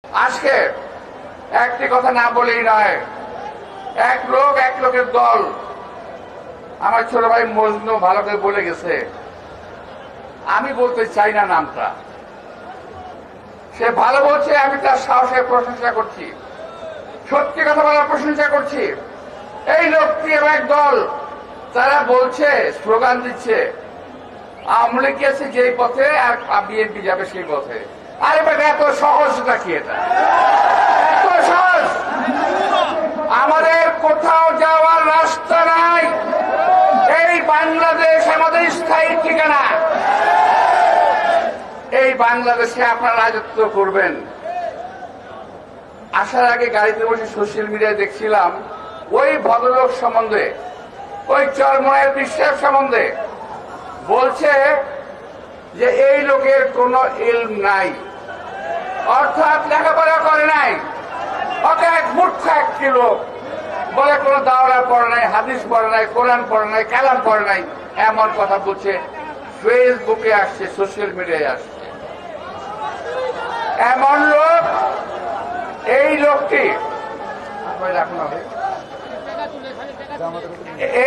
আজকে একটি কথা না বলেই নয়, এক লোকের দল। আমার ছোট ভাই মজনু ভালো করে বলে গেছে, আমি বলতে চাই না নামটা। সে ভালো বলছে, আমি তার সাহসের প্রশংসা করছি, সত্যি কথা বলার প্রশংসা করছি। এই লোকটি এবং এক দল, তারা বলছে, স্লোগান দিচ্ছে, আওয়ামী লীগ গেছে যেই পথে আর বিএনপি যাবে সেই পথে। আরে বেটা, এত সহজ নাকি এটা? এত সহজ? আমাদের কোথাও যাওয়ার রাস্তা নাই। এই বাংলাদেশ আমাদের স্থায়ী ঠিকানা। এই বাংলাদেশে আপনারা রাজত্ব করবেন। আসার আগে গাড়িতে বসে সোশ্যাল মিডিয়ায় দেখছিলাম ওই ভদ্রলোক সম্বন্ধে, ওই চরমনের বিশ্বাস সম্বন্ধে বলছে যে এই লোকের কোনো ইলম নাই, অর্থাৎ লেখাপড়া করে নাই, অর্থাৎ মূর্খ একটি লোক। বলে কোনো দাওরা পড়ে নাই, হাদিস পড়ে নাই, কোরআন পড়ে নাই, কালাম পড়ে নাই, এমন কথা বলছে। ফেসবুকে আসছে, সোশ্যাল মিডিয়ায় আসছে। এমন লোক, এই লোকটি,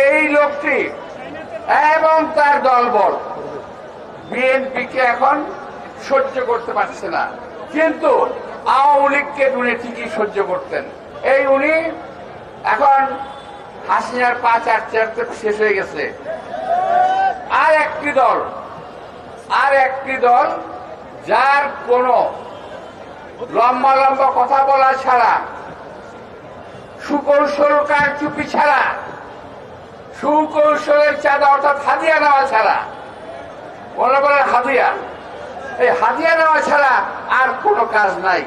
এই লোকটি এবং তার দলবল বিএনপিকে এখন সহ্য করতে পারছে না, কিন্তু আওয়ামী লীগকে উনি ঠিকই সহ্য করতেন। এই উনি এখন হাসিনার পা চাটতে শেষ হয়ে গেছে। আর একটি দল যার কোনো লম্বা লম্বা কথা বলা ছাড়া, সুকৌশল কারচুপি ছাড়া, সুকৌশলের চাঁদা অর্থাৎ হাদিয়া নেওয়া ছাড়া, বলে হাদিয়া, এই হাদিয়া নেওয়া ছাড়া আর কোনো কাজ নাই।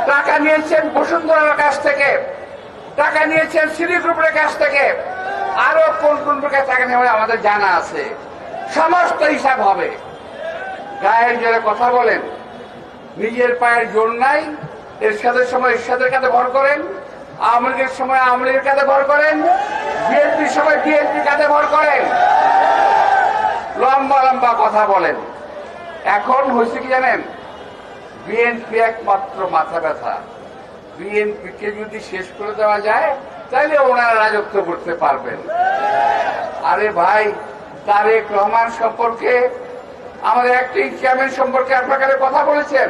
টাকা নিয়েছেন বসুন্ধরার কাছ থেকে, টাকা নিয়েছেন সিটি গ্রুপের কাছ থেকে, আরো কোন কোন প্রকার টাকা নেওয়া আমাদের জানা আছে। সমস্ত হিসাব হবে। গায়ের জোরে কথা বলেন, নিজের পায়ের জোর নাই। এরশাদের সময় এরশাদের কাঁধে ভর করেন, আওয়ামী লীগের সময় আওয়ামী লীগের কাঁধে ভর করেন, বিএনপির সময় বিএনপির কাঁধে ভর করেন, লম্বা লম্বা কথা বলেন। এখন হয়েছে কি জানেন, বিএনপি একমাত্র মাথা ব্যথা। বিএনপিকে যদি শেষ করে দেওয়া যায় তাহলে ওনারা রাজত্ব করতে পারবেন। আরে ভাই, তারেক রহমান সম্পর্কে, আমাদের অ্যাক্টিং চেয়ারম্যান সম্পর্কে আপনারা কথা বলেছেন।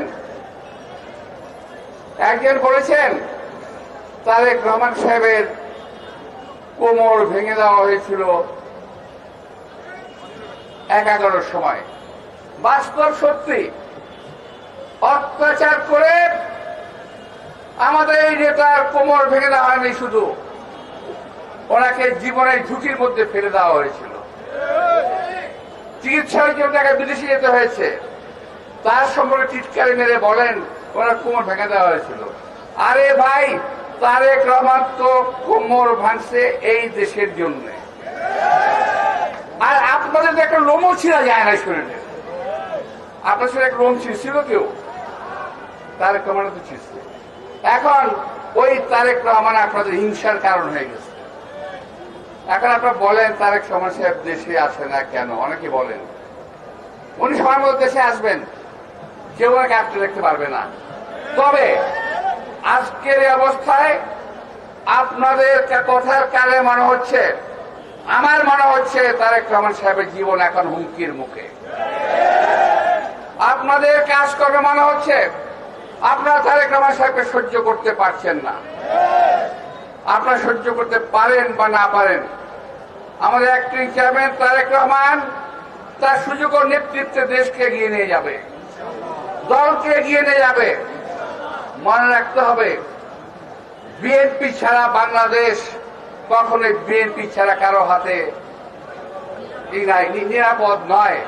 একজন বলেছেন তারেক রহমান সাহেবের কোমর ভেঙে দেওয়া হয়েছিল 11টার সময়। বাস্তব সত্যি, অত্যাচার করে আমাদের এই নেতার কোমর ভেঙে দেওয়া হয়নি, শুধু ওনাকে জীবনের ঝুঁকির মধ্যে ফেলে দেওয়া হয়েছিল। চিকিৎসার জন্য তাকে বিদেশে যেতে হয়েছে। তার সম্পর্কে টিটকারি মেরে বলেন ওনার কোমর ভেঙে দেওয়া হয়েছিল। আরে ভাই, তারেক রহমান তো কোমর ভাঙছে এই দেশের জন্য। আর আপনাদের তো একটা লোমও ছিঁড়া যায় না শরীরে। আপনার সাথে একটা লোম ছিঁড়ছিল কেউ? তারেক রহমান তো ছিঁড়ছে। এখন ওই তারেক রহমান আপনাদের হিংসার কারণ হয়ে গেছে। এখন আপনারা বলেন তারেক রহমান সাহেব দেশে আসে না কেন? অনেকে বলেন উনি সময় মতো দেশে আসবেন, কেউ ওনাকে আটকে রাখতে পারবে না। তবে আজকের এই অবস্থায় আপনাদের কথার কালে মনে হচ্ছে, আমার মনে হচ্ছে তারেক রহমান সাহেবের জীবন এখন হুমকির মুখে। আপনাদের কাজ করবে মনে হচ্ছে আপনারা তারেক রহমান সাহেবকে সহ্য করতে পারছেন না। আপনারা সহ্য করতে পারেন বা না পারেন, আমাদের অ্যাক্টিং চেয়ারম্যান তারেক রহমান তার সুযোগ ও নেতৃত্বে দেশকে এগিয়ে নিয়ে যাবে, দলকে এগিয়ে নিয়ে যাবে। মনে রাখতে হবে, বিএনপি ছাড়া বাংলাদেশ কখনোই বিএনপি ছাড়া কারো হাতে নিরাপদ নয়।